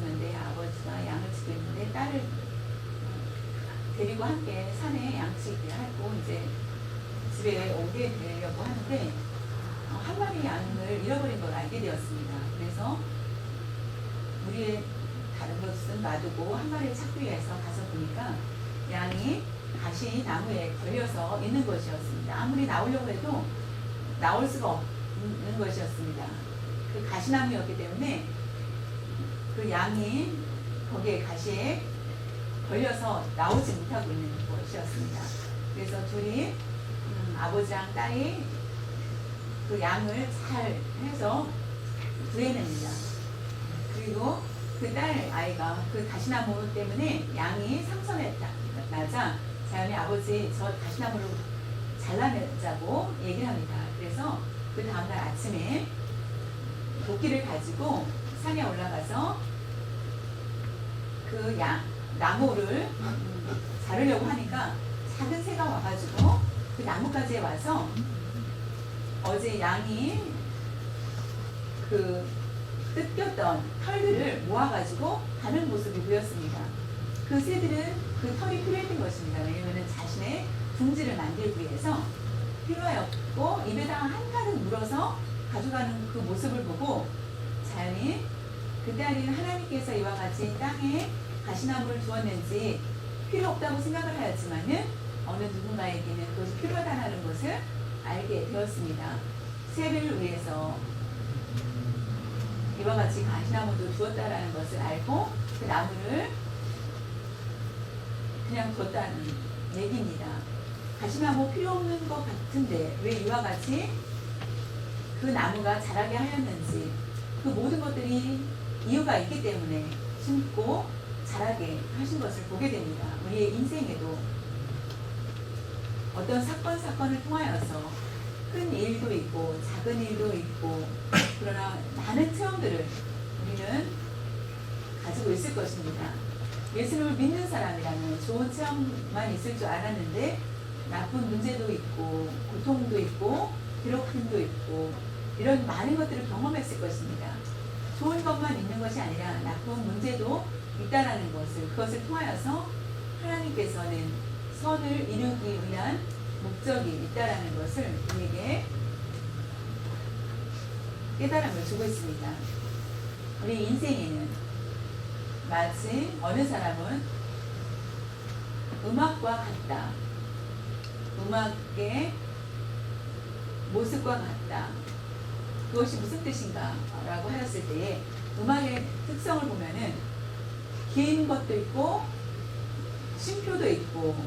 있었는데 아버지가 양을 치고 있는데 딸을 데리고 함께 산에 양치기를 하고 이제 집에 오게 되려고 하는데 한 마리 양을 잃어버린 걸 알게 되었습니다. 그래서 우리의 다른 것은 놔두고 한 마리를 찾기 위해서 가서 보니까 양이 가시 나무에 걸려서 있는 것이었습니다. 아무리 나오려고 해도 나올 수가 없는 것이었습니다. 그 가시나무였기 때문에 그 양이 거기에 가시에 걸려서 나오지 못하고 있는 것이었습니다. 그래서 둘이 아버지랑 딸이 그 양을 잘 해서 구해냅니다. 그리고 그 딸 아이가 그 가시나무 때문에 양이 상처에 나자 자연히 아버지 저 가시나무를 잘라내자고 얘기를 합니다. 그래서 그 다음날 아침에 도끼를 가지고 산에 올라가서 그 나무를 자르려고 하니까 작은 새가 와가지고 그 나무까지 와서 어제 양이 그 뜯겼던 털들을 모아가지고 가는 모습이 보였습니다. 그 새들은 그 털이 필요했던 것입니다. 왜냐하면 자신의 둥지를 만들기 위해서 필요하였고 입에다가 한가득 물어서 가져가는 그 모습을 보고 자연히 그때 아닌 하나님께서 이와 같이 땅에 가시나무를 두었는지 필요 없다고 생각을 하였지만은 어느 누군가에게는 그것이 필요하다는 것을 알게 되었습니다. 새를 위해서 이와 같이 가시나무도 두었다라는 것을 알고 그 나무를 그냥 뒀다는 얘기입니다. 가시나무 필요 없는 것 같은데 왜 이와 같이 그 나무가 자라게 하였는지 그 모든 것들이 이유가 있기 때문에 심고 자라게 하신 것을 보게 됩니다. 우리의 인생에도 어떤 사건을 통하여서 큰 일도 있고 작은 일도 있고 그러나 많은 체험들을 우리는 가지고 있을 것입니다. 예수님을 믿는 사람이라면 좋은 체험만 있을 줄 알았는데 나쁜 문제도 있고 고통도 있고 괴롭힘도 있고 이런 많은 것들을 경험했을 것입니다. 좋은 것만 있는 것이 아니라 나쁜 문제도 있다라는 것을 그것을 통하여서 하나님께서는 선을 이루기 위한 목적이 있다라는 것을 우리에게 깨달음을 주고 있습니다. 우리 인생에는 마치 어느 사람은 음악과 같다. 음악의 모습과 같다. 그것이 무슨 뜻인가? 라고 하였을 때에 음악의 특성을 보면은 긴 것도 있고 쉼표도 있고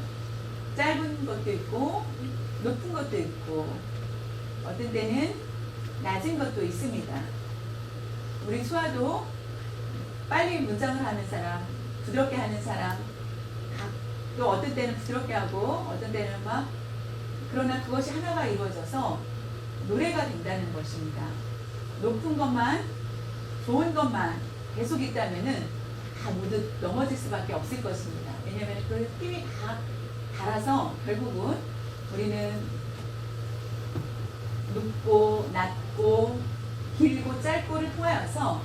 짧은 것도 있고 높은 것도 있고 어떤 때는 낮은 것도 있습니다. 우리 수아도 빨리 문장을 하는 사람, 부드럽게 하는 사람, 또 어떤 때는 부드럽게 하고 어떤 때는 막 그러나 그것이 하나가 이루어져서 노래가 된다는 것입니다. 높은 것만 좋은 것만 계속 있다면은 다 모두 넘어질 수밖에 없을 것입니다. 왜냐하면 그 힘이 다 달아서 결국은 우리는 높고 낮고 길고 짧고를 통하여서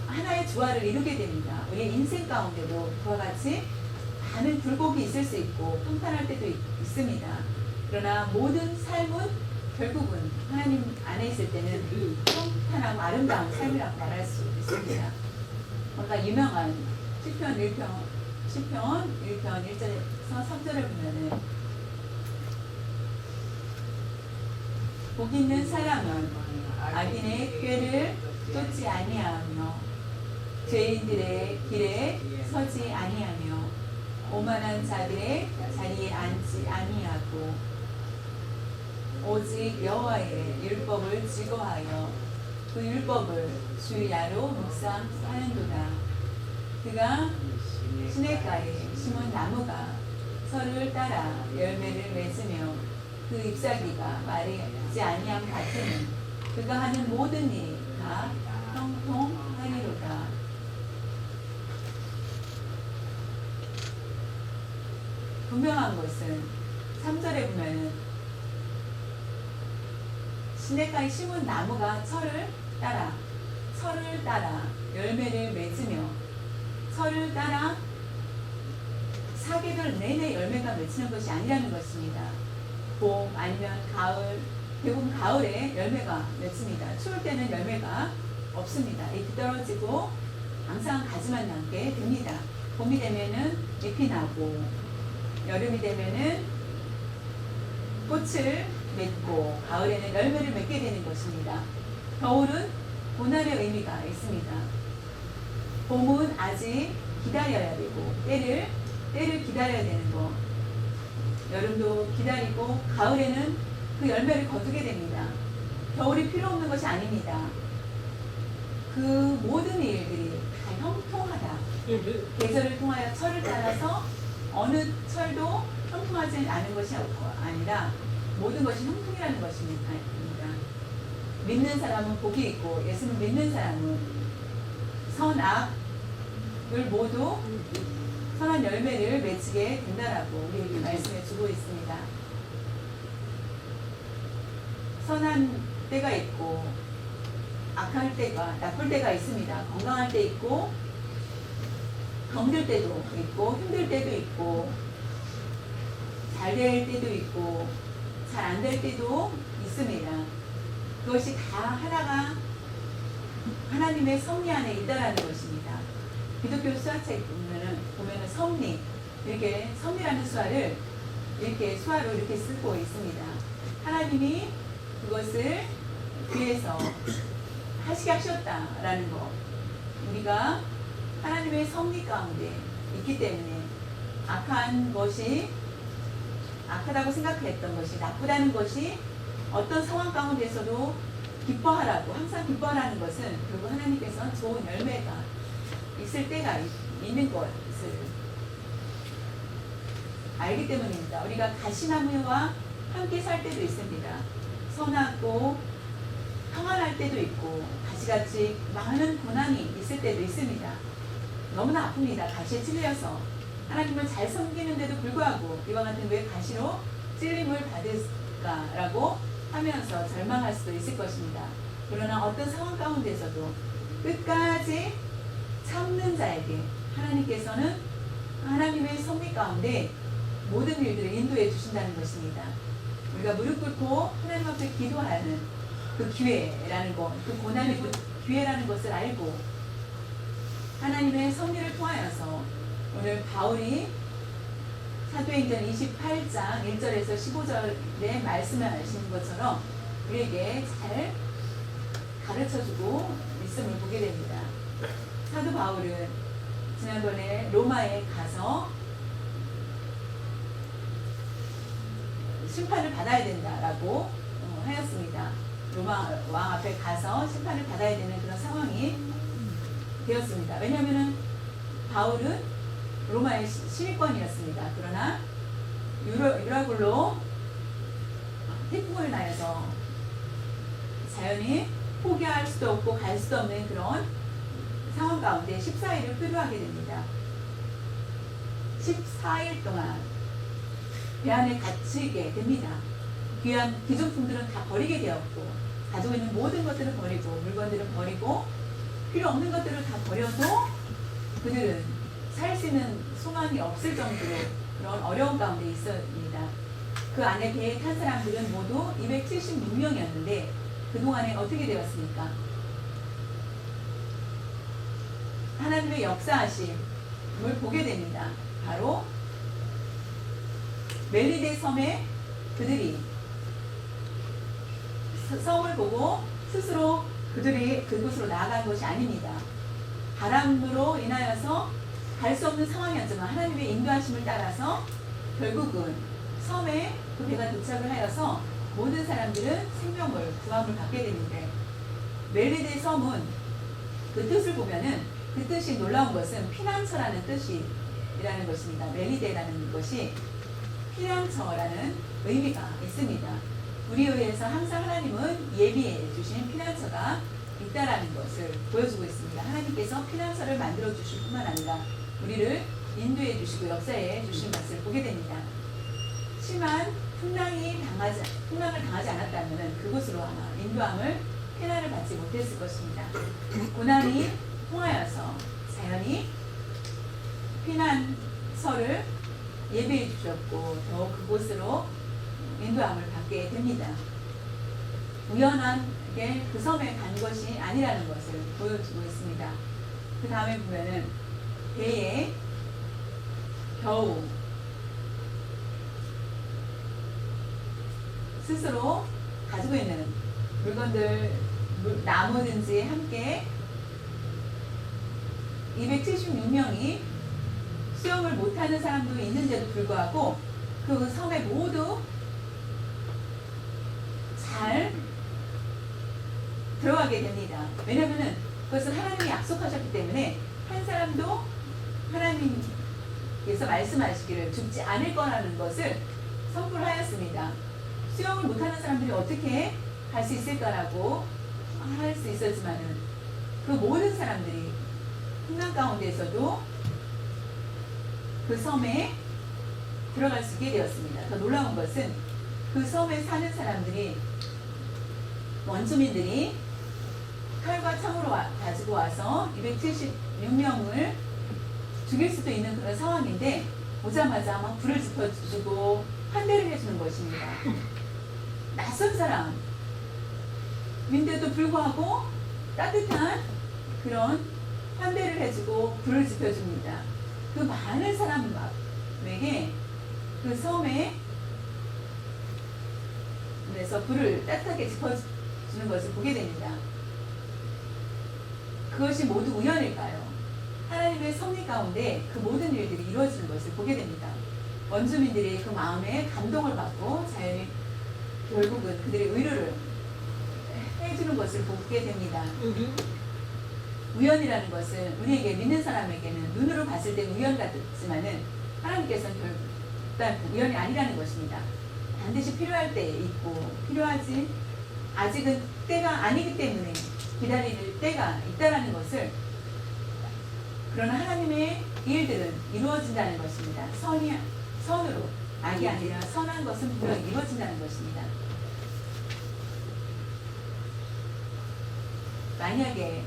하나의 조화를 이루게 됩니다. 우리 인생 가운데도 그와 같이 많은 굴곡이 있을 수 있고 평탄할 때도 있습니다. 그러나 모든 삶은 결국은 하나님 안에 있을 때는 평탄하고 아름다운 삶이라고 말할 수 있습니다. 뭔가 유명한 시편 1편 1절에서 3절을 보면은 복 있는 사람은 악인의 꾀를 쫓지 아니하며 죄인들의 길에 서지 아니하며 오만한 자들의 자리에 앉지 아니하고 오직 여호와의 율법을 즐거워하여 그 율법을 주야로 묵상하는도다. 그가 시냇가에 심은 나무가 서를 따라 열매를 맺으며 그 잎사귀가 마르지 아니함 같으니 그가 하는 모든 일이 다 형통하리로다. 분명한 것은 3절에 보면 시냇가에 심은 나무가 철을 따라 열매를 맺으며 철을 따라 사계절 내내 열매가 맺히는 것이 아니라는 것입니다. 봄 아니면 가을, 대부분 가을에 열매가 맺습니다. 추울 때는 열매가 없습니다. 잎이 떨어지고 항상 가지만 남게 됩니다. 봄이 되면은 잎이 나고 여름이 되면은 꽃을 맺고 가을에는 열매를 맺게 되는 것입니다. 겨울은 고난의 의미가 있습니다. 봄은 아직 기다려야 되고 때를 기다려야 되는 거. 여름도 기다리고 가을에는 그 열매를 거두게 됩니다. 겨울이 필요 없는 것이 아닙니다. 그 모든 일들이 다 형통하다. 계절을 통하여 철을 따라서 어느 철도 형통하지 않은 것이 아니라 모든 것이 형통이라는 것입니다. 믿는 사람은 복이 있고 예수를 믿는 사람은 선악을 모두 선한 열매를 맺히게 된다라고 우리에게 말씀해 주고 있습니다. 선한 때가 있고 악할 때가 나쁠 때가 있습니다. 건강할 때 있고 병들 때도 있고 힘들 때도 있고 잘 될 때도 있고 잘 안 될 때도 있습니다. 그것이 다 하나가 하나님의 섭리 안에 있다라는 것입니다. 기독교 수화책 보면은 섭리 이렇게 섭리라는 수화를 이렇게 수화로 이렇게 쓰고 있습니다. 하나님이 그것을 위해서 하시게 하셨다라는 것. 우리가 하나님의 섭리 가운데 있기 때문에 악한 것이 악하다고 생각했던 것이 나쁘다는 것이 어떤 상황 가운데서도 기뻐하라고 항상 기뻐하라는 것은 결국 하나님께서 좋은 열매가 있을 때가 있는 것을 알기 때문입니다. 우리가 가시나무와 함께 살 때도 있습니다. 선하고 평안할 때도 있고 가시같이 많은 고난이 있을 때도 있습니다. 너무나 아픕니다. 가시에 찔려서 하나님을 잘 섬기는데도 불구하고 이와 같은 왜 가시로 찔림을 받을까라고 하면서 절망할 수도 있을 것입니다. 그러나 어떤 상황 가운데서도 끝까지 참는 자에게 하나님께서는 하나님의 섭리 가운데 모든 일들을 인도해 주신다는 것입니다. 우리가 무릎 꿇고 하나님 앞에 기도하는 그 기회라는 것, 그 고난의 그 기회라는 것을 알고 하나님의 섭리를 통하여서 오늘 바울이 사도행전 28장 1절에서 15절에 말씀하시는 것처럼 우리에게 잘 가르쳐주고 있음을 보게 됩니다. 사도 바울은 지난번에 로마에 가서 심판을 받아야 된다라고 하였습니다. 로마 왕 앞에 가서 심판을 받아야 되는 그런 상황이 되었습니다. 왜냐하면 바울은 로마의 시민권이었습니다. 그러나 유라굴로 태풍을 나여서 자연히 포기할 수도 없고 갈 수도 없는 그런 상황 가운데 14일을 표류하게 됩니다. 14일 동안 배 안에 갇히게 됩니다. 귀한 귀중품들은 다 버리게 되었고 가지고 있는 모든 것들을 버리고 물건들을 버리고 필요 없는 것들을 다 버려도 그들은 살 수 있는 소망이 없을 정도로 그런 어려운 가운데 있습니다. 그 안에 배에 탄 사람들은 모두 276명이었는데 그동안에 어떻게 되었습니까? 하나님의 역사하심을 보게 됩니다. 바로 멜리데 섬에 그들이 섬을 보고 스스로 그들이 그곳으로 나아간 것이 아닙니다. 바람으로 인하여서 갈 수 없는 상황이었지만 하나님의 인도하심을 따라서 결국은 섬에 그 배가 도착을 하여서 모든 사람들은 생명을 구함을 받게 됩니다. 멜리데 섬은 그 뜻을 보면은 그 뜻이 놀라운 것은 피난처라는 뜻이라는 것입니다. 멜리데라는 것이 피난처라는 의미가 있습니다. 우리에 의해서 항상 하나님은 예비해 주신 피난처가 있다라는 것을 보여주고 있습니다. 하나님께서 피난처를 만들어 주실 뿐만 아니라 우리를 인도해 주시고 역사해 주신 것을 보게 됩니다. 심한 풍랑을 당하지 않았다면 그곳으로 아마 인도함을 피난을 받지 못했을 것입니다. 고난이 통하여서 자연히 피난처를 예비해 주셨고 더욱 그곳으로 인도함을 받게 됩니다. 우연하게 그 섬에 간 것이 아니라는 것을 보여주고 있습니다. 그 다음에 보면은 배에 겨우 스스로 가지고 있는 물건들, 나무든지 함께 276명이 수영을 못하는 사람도 있는데도 불구하고 그 섬에 모두 잘 들어가게 됩니다. 왜냐하면 그것은 하나님이 약속하셨기 때문에 한 사람도 하나님께서 말씀하시기를 죽지 않을 거라는 것을 선포하였습니다. 수영을 못하는 사람들이 어떻게 갈 수 있을까라고 할 수 있었지만은 그 모든 사람들이 풍랑 가운데에서도 그 섬에 들어갈 수 있게 되었습니다. 더 놀라운 것은 그 섬에 사는 사람들이 원주민들이 칼과 창으로 가지고 와서 276명을 죽일 수도 있는 그런 상황인데 오자마자 막 불을 지펴주고 환대를 해주는 것입니다. 낯선 사람인데도 불구하고 따뜻한 그런 환대를 해주고 불을 지펴줍니다. 그 많은 사람에게 그 섬에 그래서 불을 따뜻하게 지펴주는 것을 보게 됩니다. 그것이 모두 우연일까요? 하나님의 섭리 가운데 그 모든 일들이 이루어지는 것을 보게 됩니다. 원주민들이 그 마음에 감동을 받고 자연히 결국은 그들의 의료를 해주는 것을 보게 됩니다. 우연이라는 것은 우리에게 믿는 사람에게는 눈으로 봤을 때 우연 같지만은 하나님께서는 결단 우연이 아니라는 것입니다. 반드시 필요할 때 있고 필요하지 아직은 때가 아니기 때문에 기다릴 때가 있다라는 것을 그러나 하나님의 일들은 이루어진다는 것입니다. 선으로 악이 아니라 선한 것은 분명히 이루어진다는 것입니다. 만약에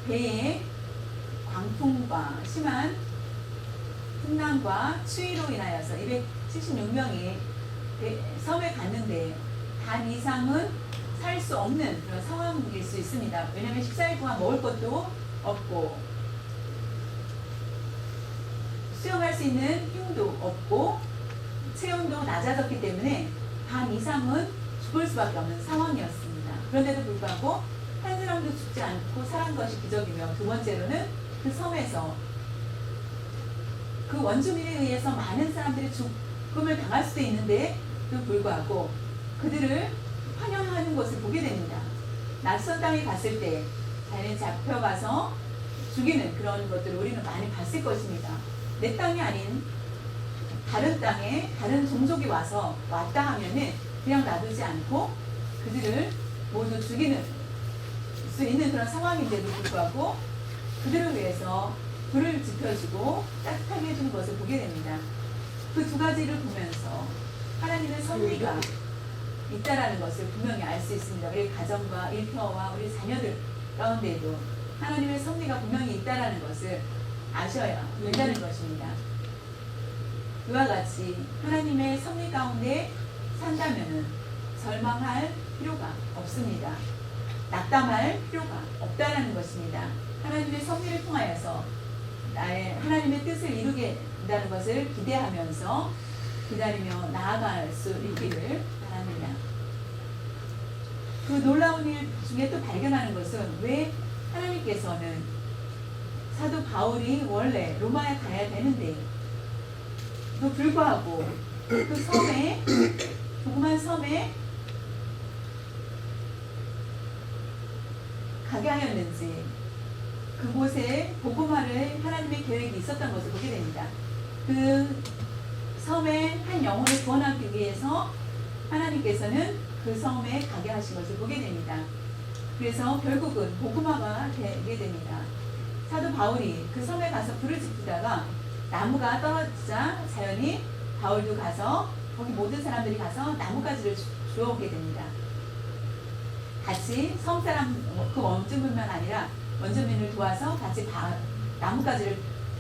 배에 광풍과 심한 풍랑과 추위로 인하여서 276명이 섬에 갔는데 반 이상은 살 수 없는 그런 상황일 수 있습니다. 왜냐하면 14일 동안 먹을 것도 없고 수영할 수 있는 힘도 없고 체온도 낮아졌기 때문에 반 이상은 죽을 수밖에 없는 상황이었습니다. 그런데도 불구하고 한 사람도 죽지 않고 살아난 것이 기적이며 두 번째로는 그 섬에서 그 원주민에 의해서 많은 사람들이 죽음을 당할 수도 있는데도 불구하고 그들을 환영하는 것을 보게 됩니다. 낯선 땅에 갔을 때 자연히 잡혀가서 죽이는 그런 것들을 우리는 많이 봤을 것입니다. 내 땅이 아닌 다른 땅에 다른 종족이 왔다 하면은 그냥 놔두지 않고 그들을 모두 죽이는 수 있는 그런 상황인데도 불구하고 그들을 위해서 불을 지펴주고 따뜻하게 해주는 것을 보게 됩니다. 그 두 가지를 보면서 하나님의 섭리가 있다라는 것을 분명히 알 수 있습니다. 우리 가정과 일터와 우리 자녀들 가운데에도 하나님의 섭리가 분명히 있다라는 것을 아셔야 된다는 것입니다. 이와 같이 하나님의 섭리 가운데 산다면은 절망할 필요가 없습니다. 낙담할 필요가 없다라는 것입니다. 하나님의 섭리를 통하여서 하나님의 뜻을 이루게 된다는 것을 기대하면서 기다리며 나아갈 수 있기를 바랍니다. 그 놀라운 일 중에 또 발견하는 것은 왜 하나님께서는 사도 바울이 원래 로마에 가야 되는데 또 불구하고 그 섬에 조그만 섬에 가게 하였는지 그곳에 복음화를 하나님의 계획이 있었던 것을 보게 됩니다. 그 섬에 한 영혼을 구원하기 위해서 하나님께서는 그 섬에 가게 하신 것을 보게 됩니다. 그래서 결국은 복음화가 되게 됩니다. 사도 바울이 그 섬에 가서 불을 지피다가 나무가 떨어지자 자연히 바울도 가서 거기 모든 사람들이 가서 나뭇가지를 주워오게 됩니다. 같이 섬사람 그 원주민만 아니라 원주민을 도와서 같이 나뭇가지를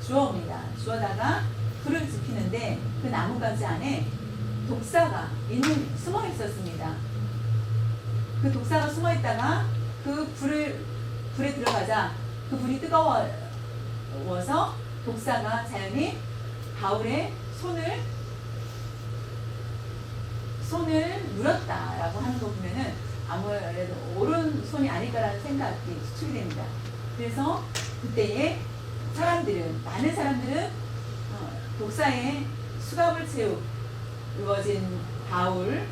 주워옵니다. 주워다가 불을 지피는데 그 나무가지 안에 독사가 숨어 있었습니다. 그 독사가 숨어 있다가 그 불에 들어가자 그 불이 뜨거워서 독사가 자연히 바울의 손을 물었다라고 하는 거 보면은 아무래도 옳은 손이 아닐까라는 생각이 추측이 됩니다. 그래서 그때에 많은 사람들은 독사의 수갑을 채워진 바울의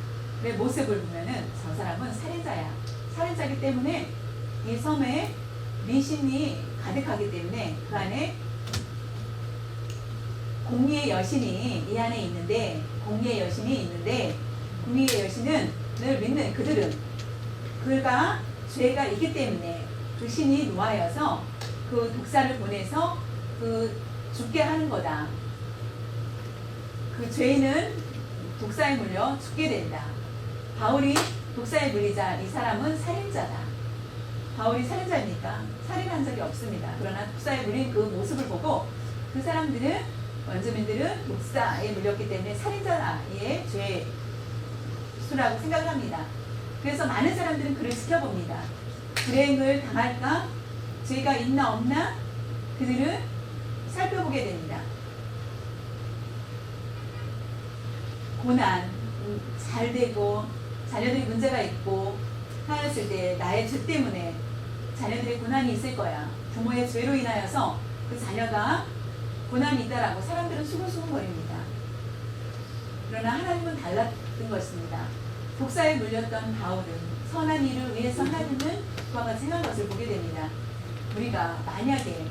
모습을 보면은 저 사람은 살인자야. 살인자이기 때문에 이 섬에 미신이 가득하기 때문에 그 안에 공의의 여신이 이 안에 있는데 공의의 여신은 늘 믿는 그가 죄가 있기 때문에 그 신이 노하여서 그 독사를 보내서 죽게 하는 거다. 그 죄인은 독사에 물려 죽게 된다. 바울이 독사에 물리자 이 사람은 살인자다. 바울이 살인자입니까? 살인한 적이 없습니다. 그러나 독사에 물린 그 모습을 보고 그 사람들은 원주민들은 독사에 물렸기 때문에 살인자의 죄수라고 생각을 합니다. 그래서 많은 사람들은 그를 지켜봅니다. 불행을 당할까? 죄가 있나 없나? 그들은 살펴보게 됩니다. 고난, 잘 되고 자녀들이 문제가 있고 하였을 때 나의 죄 때문에 자녀들의 고난이 있을 거야. 부모의 죄로 인하여서 그 자녀가 고난이 있다라고 사람들은 수근수근거립니다. 그러나 하나님은 달랐던 것입니다. 독사에 물렸던 바울은 선한 일을 위해서 하나님은 그와 같이 행한 것을 보게 됩니다. 우리가 만약에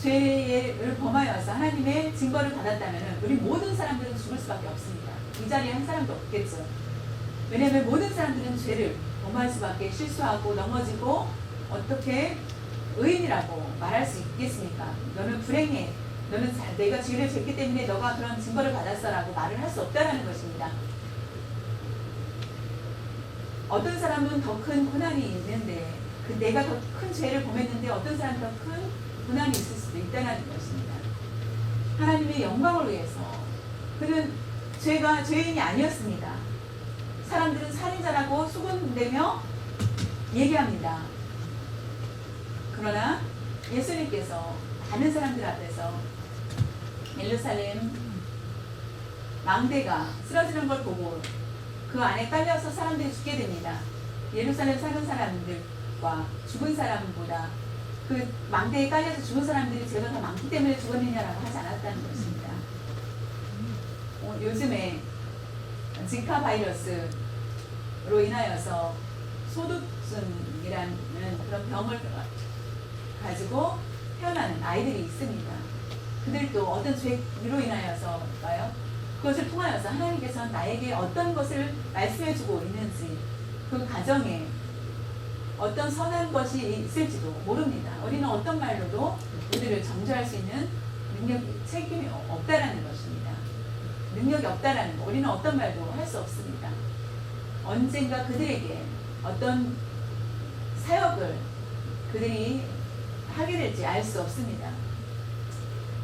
죄를 범하여서 하나님의 징벌을 받았다면 우리 모든 사람들은 죽을 수밖에 없습니다. 이 자리에 한 사람도 없겠죠. 왜냐하면 모든 사람들은 죄를 범할 수밖에, 실수하고 넘어지고 어떻게 의인이라고 말할 수 있겠습니까? 너는 불행해. 너는 내가 죄를 졌기 때문에 너가 그런 징벌을 받았어라고 말을 할 수 없다라는 것입니다. 어떤 사람은 더 큰 고난이 있는데 내가 더 큰 죄를 범했는데 어떤 사람은 더 큰 고난이 있을 수도 있다는 것입니다. 하나님의 영광을 위해서 그는 죄인이 아니었습니다. 사람들은 살인자라고 수군대며 얘기합니다. 그러나 예수님께서 많은 사람들 앞에서 예루살렘 망대가 쓰러지는 걸 보고 그 안에 깔려서 사람들이 죽게 됩니다. 예루살렘 사는 사람들과 죽은 사람보다 그 망대에 깔려서 죽은 사람들이 죄가 더 많기 때문에 죽었느냐라고 하지 않았다는 것입니다. 요즘에 지카 바이러스로 인하여서 소두증이라는 그런 병을 가지고 태어나는 아이들이 있습니다. 그들도 어떤 죄로 인하여서가요. 그것을 통하여서 하나님께서 나에게 어떤 것을 말씀해주고 있는지 그 가정에 어떤 선한 것이 있을지도 모릅니다. 우리는 어떤 말로도 그들을 정죄할 수 있는 책임이 없다라는 것입니다. 능력이 없다라는 거. 우리는 어떤 말도 할 수 없습니다. 언젠가 그들에게 어떤 사역을 그들이 하게 될지 알 수 없습니다.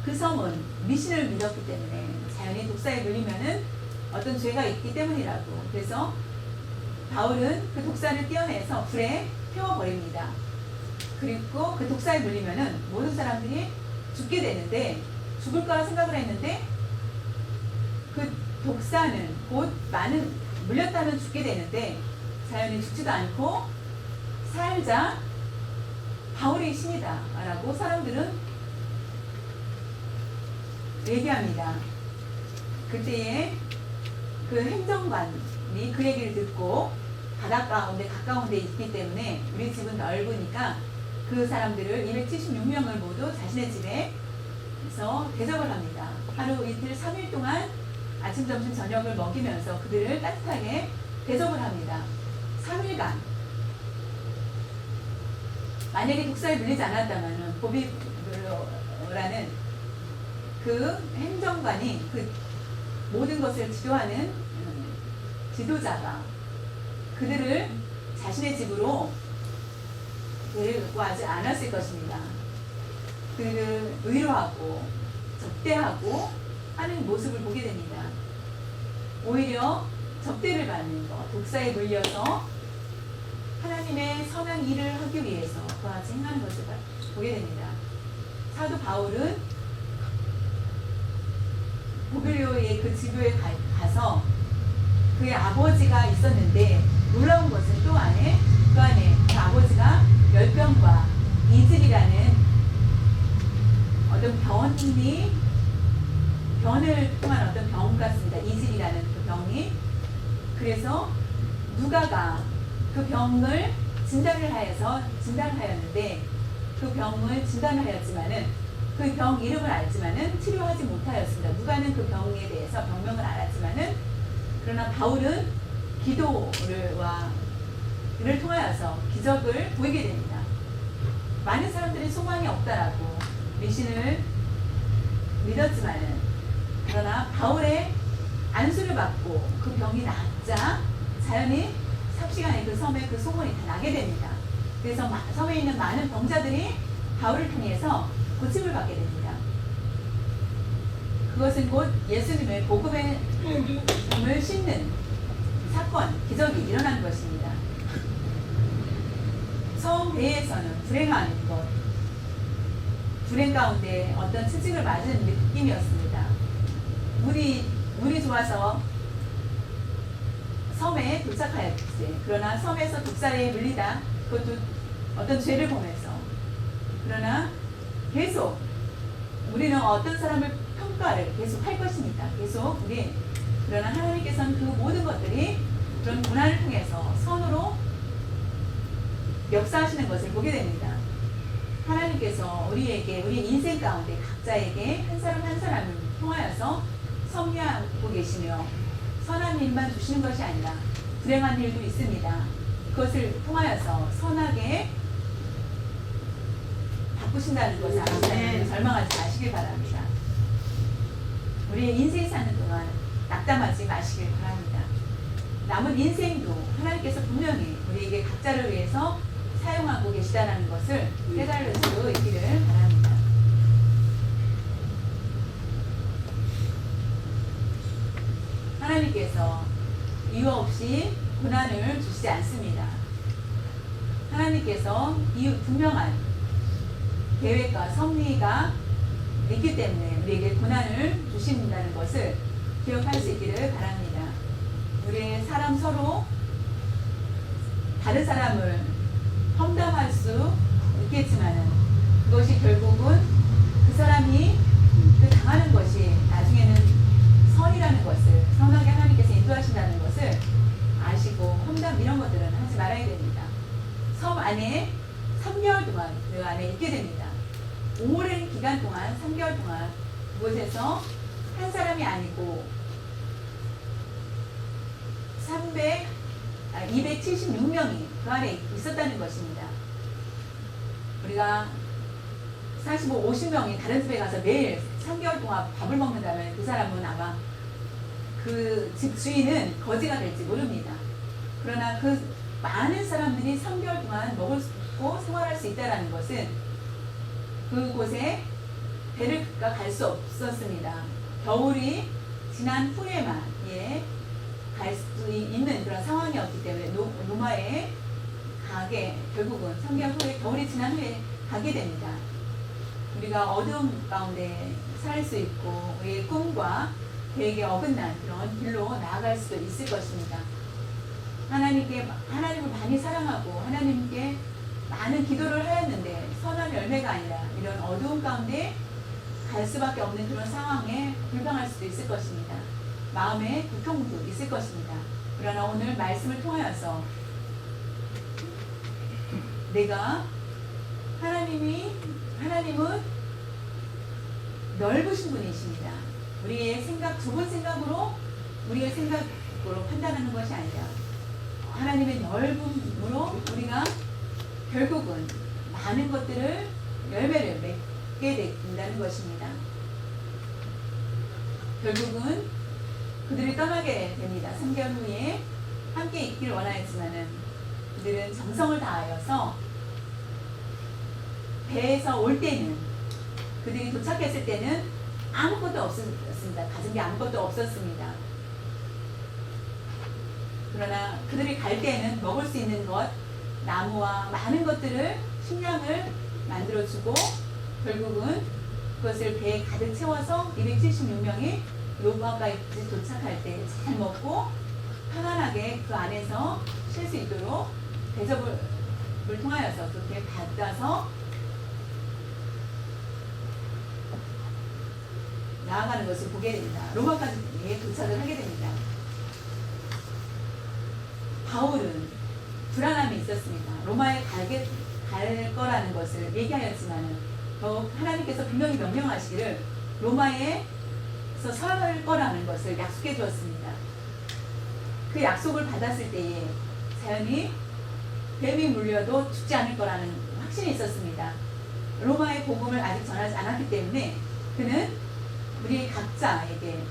그 섬은 미신을 믿었기 때문에 자연히 독사에 물리면은 어떤 죄가 있기 때문이라고. 그래서 바울은 그 독사를 떼어내서 불에 태워버립니다. 그리고 그 독사에 물리면은 모든 사람들이 죽게 되는데 죽을 거라 생각을 했는데 그 독사는 곧 물렸다면 죽게 되는데 자연히 죽지도 않고 살자 바울이 신이다 라고 사람들은 얘기합니다. 그때에 그 행정관이 그 얘기를 듣고 바닷가 가까운 데 있기 때문에 우리 집은 넓으니까 그 사람들을 276명을 모두 자신의 집에서 대접을 합니다. 하루 이틀 3일 동안 아침 점심 저녁을 먹이면서 그들을 따뜻하게 대접을 합니다. 3일간. 만약에 독사에 물리지 않았다면 보비라는 그 행정관이 그 모든 것을 지도하는 지도자가 그들을 자신의 집으로 데리고 하지 않았을 것입니다. 그들을 위로하고 접대하고 하는 모습을 보게 됩니다. 오히려 접대를 받는 것, 독사에 물려서 하나님의 선한 일을 하기 위해서 그와 같이 행하는 것을 보게 됩니다. 사도 바울은 고블료의 그 지교에 가서 그의 아버지가 있었는데 놀라운 것은 그 안에 그 아버지가 열병과 이질이라는 어떤 변을 통한 어떤 병 같습니다. 이질이라는 그 병이. 그래서 누가가 그 병을 진단을 하였는데 그 병을 진단을 하였지만은 그 병 이름을 알지만은 치료하지 못하였습니다. 누가는 그 병에 대해서 병명을 알았지만은 그러나 바울은 기도를 통하여서 기적을 보이게 됩니다. 많은 사람들이 소망이 없다라고 미신을 믿었지만은 그러나 바울의 안수를 받고 그 병이 낫자 자연히 삽시간에 그 섬에 그 소문이 다 나게 됩니다. 그래서 섬에 있는 많은 병자들이 바울을 통해서 고침을 받게 됩니다. 그것은 곧 예수님의 복음의 힘을 싣는 사건, 기적이 일어난 것입니다. 처음 배에서는 불행한 것, 불행 가운데 어떤 채찍을 맞은 느낌이었습니다. 물이 좋아서 섬에 도착하였지. 그러나 섬에서 독사에 물리다. 그것도 어떤 죄를 범해서. 그러나 계속 우리는 어떤 사람을 평가를 계속 할 것입니다. 계속 그러나 하나님께서는 그 모든 것들이 그런 고난을 통해서 선으로 역사하시는 것을 보게 됩니다. 하나님께서 우리 인생 가운데 각자에게 한 사람 한 사람을 통하여서 섭리하고 계시며 선한 일만 주시는 것이 아니라 불행한 일도 있습니다. 그것을 통하여서 선하게 바꾸신다는 것을 아시는 절망하지 마시길 바랍니다. 우리의 인생 사는 동안 낙담하지 마시길 바랍니다. 남은 인생도 하나님께서 분명히 우리에게 각자를 위해서 사용하고 계시다는 것을 깨달을 수 있기를 바랍니다. 하나님께서 이유 없이 고난을 주시지 않습니다. 하나님께서 분명한 계획과 섭리가 있기 때문에 우리에게 고난을 주신다는 것을 기억할 수 있기를 바랍니다. 우리의 사람 서로 다른 사람을 험담할 수 있겠지만은 그것이 결국은 그 사람이 그 당하는 것이 나중에는 선이라는 것을 선하게 하나님께서 인도하신다는 것을 아시고 험담 이런 것들은 하지 말아야 됩니다. 섬 안에 3개월 동안 그 안에 있게 됩니다. 오랜 기간 동안 3개월 동안 그곳에서 한 사람이 아니고 276명이 그 안에 있었다는 것입니다. 우리가 45, 50명이 다른 집에 가서 매일 3개월 동안 밥을 먹는다면 그 사람은 아마 그 집 주인은 거지가 될지 모릅니다. 그러나 그 많은 사람들이 3개월 동안 먹고 생활할 수 있다는 것은 그곳에 배를 갈 수 없었습니다. 겨울이 지난 후에만 갈 수 있는 그런 상황이었기 때문에 노마에 가게 결국은 3개월 후에 겨울이 지난 후에 가게 됩니다. 우리가 어두움 가운데 살 수 있고 우리의 꿈과 계획에 어긋난 그런 길로 나아갈 수도 있을 것입니다. 하나님을 많이 사랑하고 하나님께 많은 기도를 하였는데 선한 열매가 아니라 이런 어두움 가운데 갈 수밖에 없는 그런 상황에 불방할 수도 있을 것입니다. 마음의 고통도 있을 것입니다. 그러나 오늘 말씀을 통하여서 하나님은 넓으신 분이십니다. 우리의 좁은 생각으로 우리의 생각으로 판단하는 것이 아니라 하나님의 넓음으로 우리가 결국은 많은 것들을 열매를 맺게 된다는 것입니다. 결국은 그들이 떠나게 됩니다. 3개월 후에 함께 있기를 원하였지만은 그들은 정성을 다하여서 배에서 올 때는 그들이 도착했을 때는 아무것도 없었습니다. 가진 게 아무것도 없었습니다. 그러나 그들이 갈 때에는 먹을 수 있는 것, 나무와 많은 것들을 식량을 만들어주고 결국은 그것을 배에 가득 채워서 276명이 로마까지 도착할 때 잘 먹고 편안하게 그 안에서 쉴 수 있도록 대접을 통하여서 그렇게 받아서 나아가는 것을 보게 됩니다. 로마까지 도착을 하게 됩니다. 바울은 불안함이 있었습니다. 로마에 갈 거라는 것을 얘기하였지만 더욱 하나님께서 분명히 명령하시기를 로마에서 설 거라는 것을 약속해 주었습니다. 그 약속을 받았을 때에 자연히 뱀이 물려도 죽지 않을 거라는 확신이 있었습니다. 로마의 복음을 아직 전하지 않았기 때문에 그는 우리 각자에게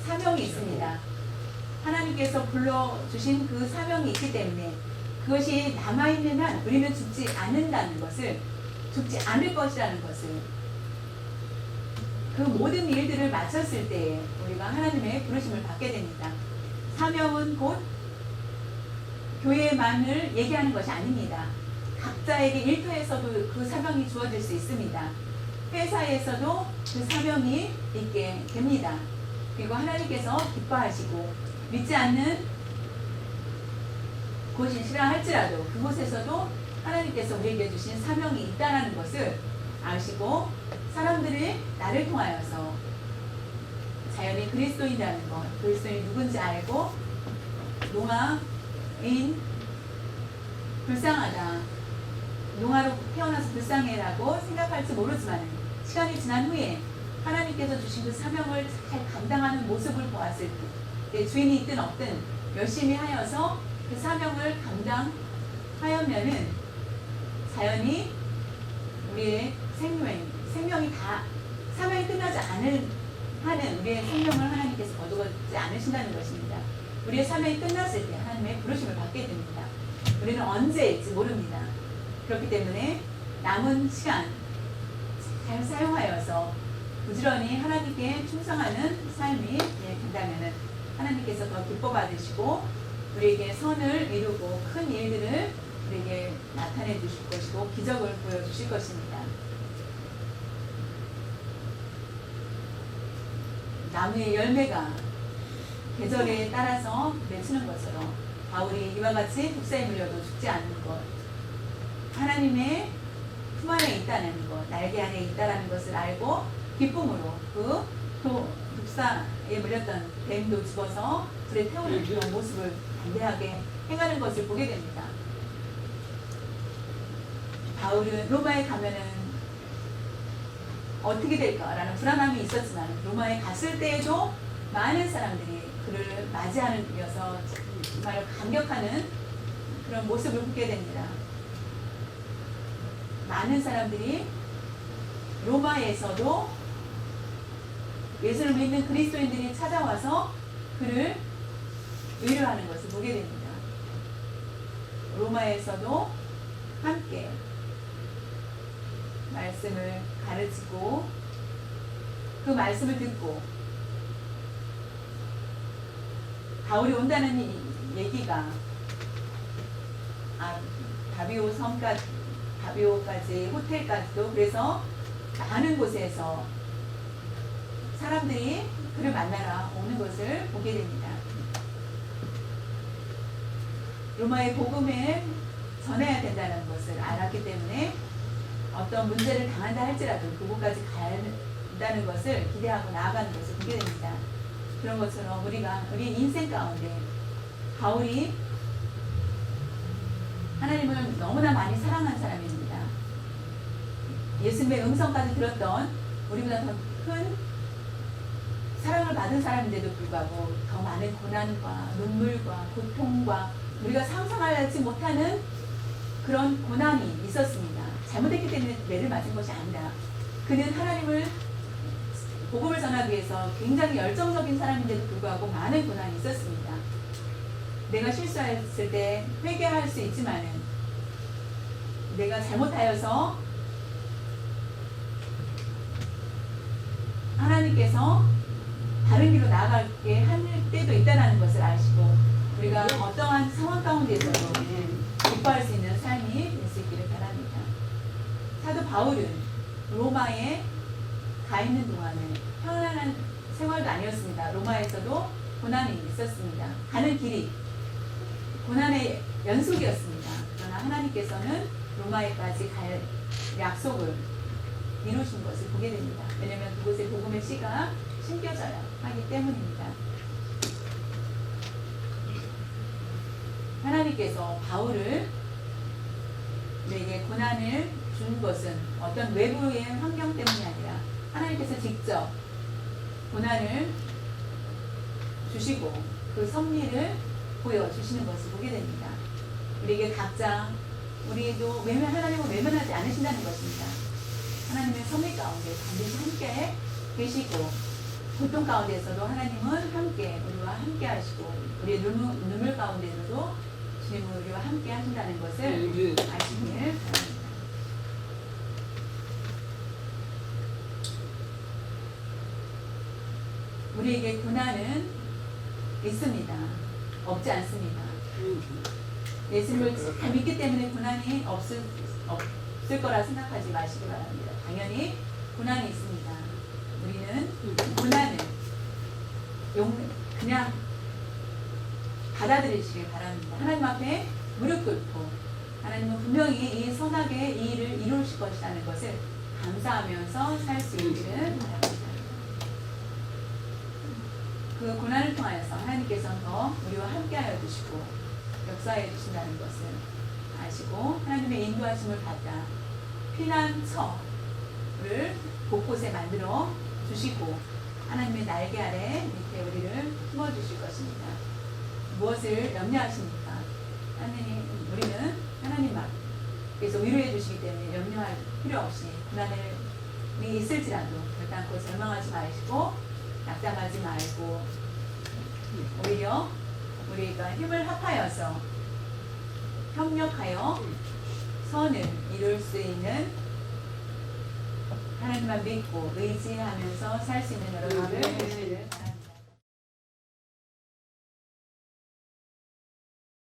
사명이 있습니다. 하나님께서 불러주신 그 사명이 있기 때문에 그것이 남아있는 한 우리는 죽지 않는다는 것을, 죽지 않을 것이라는 것을, 그 모든 일들을 마쳤을 때 우리가 하나님의 부르심을 받게 됩니다. 사명은 곧 교회만을 얘기하는 것이 아닙니다. 각자에게 일터에서도 그 사명이 주어질 수 있습니다. 회사에서도 그 사명이 있게 됩니다. 그리고 하나님께서 기뻐하시고 믿지 않는 곳이시라 할지라도 그곳에서도 하나님께서 우리에게 주신 사명이 있다는 것을 아시고 사람들이 나를 통하여서 자연히 그리스도인이라는 것, 그리스도인이 누군지 알고 농아인 불쌍하다, 농아로 태어나서 불쌍해라고 생각할지 모르지만 시간이 지난 후에 하나님께서 주신 그 사명을 잘 감당하는 모습을 보았을 때 주인이 있든 없든 열심히 하여서 그 사명을 감당하였면은 자연히 우리의 생명이 다 사명이 끝나지 하는 우리의 생명을 하나님께서 거두지 않으신다는 것입니다. 우리의 사명이 끝났을 때 하나님의 부르심을 받게 됩니다. 우리는 언제일지 모릅니다. 그렇기 때문에 남은 시간 잘 사용하여서 부지런히 하나님께 충성하는 삶이 된다면 하나님께서 더 기뻐 받으시고 우리에게 선을 이루고 큰 일들을 우리에게 나타내 주실 것이고 기적을 보여주실 것입니다. 나무의 열매가 계절에 따라서 맺히는 것처럼 바울이 이와 같이 독사에 물려도 죽지 않는 것, 하나님의 품 안에 있다는 것, 날개 안에 있다는 것을 알고 기쁨으로 그 독사에 물렸던 뱀도 집어서 불에 태우는 그런 모습을 담대하게 행하는 것을 보게 됩니다. 바울은 로마에 가면은 어떻게 될까라는 불안함이 있었지만 로마에 갔을 때에도 많은 사람들이 그를 맞이하면서 정말 감격하는 그런 모습을 보게 됩니다. 많은 사람들이 로마에서도 예수를 믿는 그리스도인들이 찾아와서 그를 위로하는 것을 보게 됩니다. 로마에서도 함께 말씀을 가르치고 그 말씀을 듣고 바울이 온다는 이 얘기가 바비오 섬까지, 바비오까지, 호텔까지도 그래서 많은 곳에서 사람들이 그를 만나러 오는 것을 보게 됩니다. 로마의 복음을 전해야 된다는 것을 알았기 때문에 어떤 문제를 당한다 할지라도 그곳까지 간다는 것을 기대하고 나아가는 것을 보게 됩니다. 그런 것처럼 우리 인생 가운데 바울이 하나님을 너무나 많이 사랑한 사람입니다. 예수님의 음성까지 들었던 우리보다 더 큰 사랑을 받은 사람인데도 불구하고 더 많은 고난과 눈물과 고통과 우리가 상상하지 못하는 그런 고난이 있었습니다. 잘못했기 때문에 매를 맞은 것이 아니라 그는 하나님을 복음을 전하기 위해서 굉장히 열정적인 사람인데도 불구하고 많은 고난이 있었습니다. 내가 실수했을 때 회개할 수 있지만은 내가 잘못하여서 하나님께서 다른 길로 나아가게 할 때도 있다는 것을 아시고 우리가 어떠한 상황 가운데서도 기뻐할 수 있는 삶이 될 수 있기를 바랍니다. 사도 바울은 로마에 가 있는 동안에 평안한 생활도 아니었습니다. 로마에서도 고난이 있었습니다. 가는 길이 고난의 연속이었습니다. 그러나 하나님께서는 로마에까지 갈 약속을 이루신 것을 보게 됩니다. 왜냐하면 그곳에 복음의 씨가 심겨져야 하기 때문입니다. 하나님께서 바울을 우리에게 고난을 준 것은 어떤 외부의 환경 때문이 아니라 하나님께서 직접 고난을 주시고 그 섭리를 보여주시는 것을 보게 됩니다. 우리에게 각자 우리도 하나님을 외면하지 않으신다는 것입니다. 하나님의 섭리 가운데 반드시 함께 계시고 고통 가운데서도 하나님은 함께 우리와 함께 하시고 우리의 눈물 가운데서도 주님은 우리와 함께 하신다는 것을 아시길 바랍니다. 우리에게 고난은 있습니다. 없지 않습니다. 예수님을 잘 믿기 때문에 고난이 없을 거라 생각하지 마시기 바랍니다. 당연히 고난이 있습니다. 우리는 고난을 그냥 받아들이시길 바랍니다. 하나님 앞에 무릎 꿇고 하나님은 분명히 이 선하게 이 일을 이루실 것이라는 것을 감사하면서 살 수 있기를 바랍니다. 그 고난을 통하여서 하나님께서는 더 우리와 함께하여 주시고 역사해 주신다는 것을 아시고 하나님의 인도하심을 받아 피난처를 곳곳에 만들어 주시고 하나님의 날개 아래 밑에 우리를 품어 주실 것입니다. 무엇을 염려하십니까? 우리는 하나님 앞에서 위로해 주시기 때문에 염려할 필요 없이 고난이 있을지라도 결단코 절망하지 마시고 낙담하지 말고 오히려 우리가 힘을 합하여서 협력하여 선을 이룰 수 있는 하나님만 믿고 의지하면서 살 수 있는 여러분들 되시기를 바랍니다.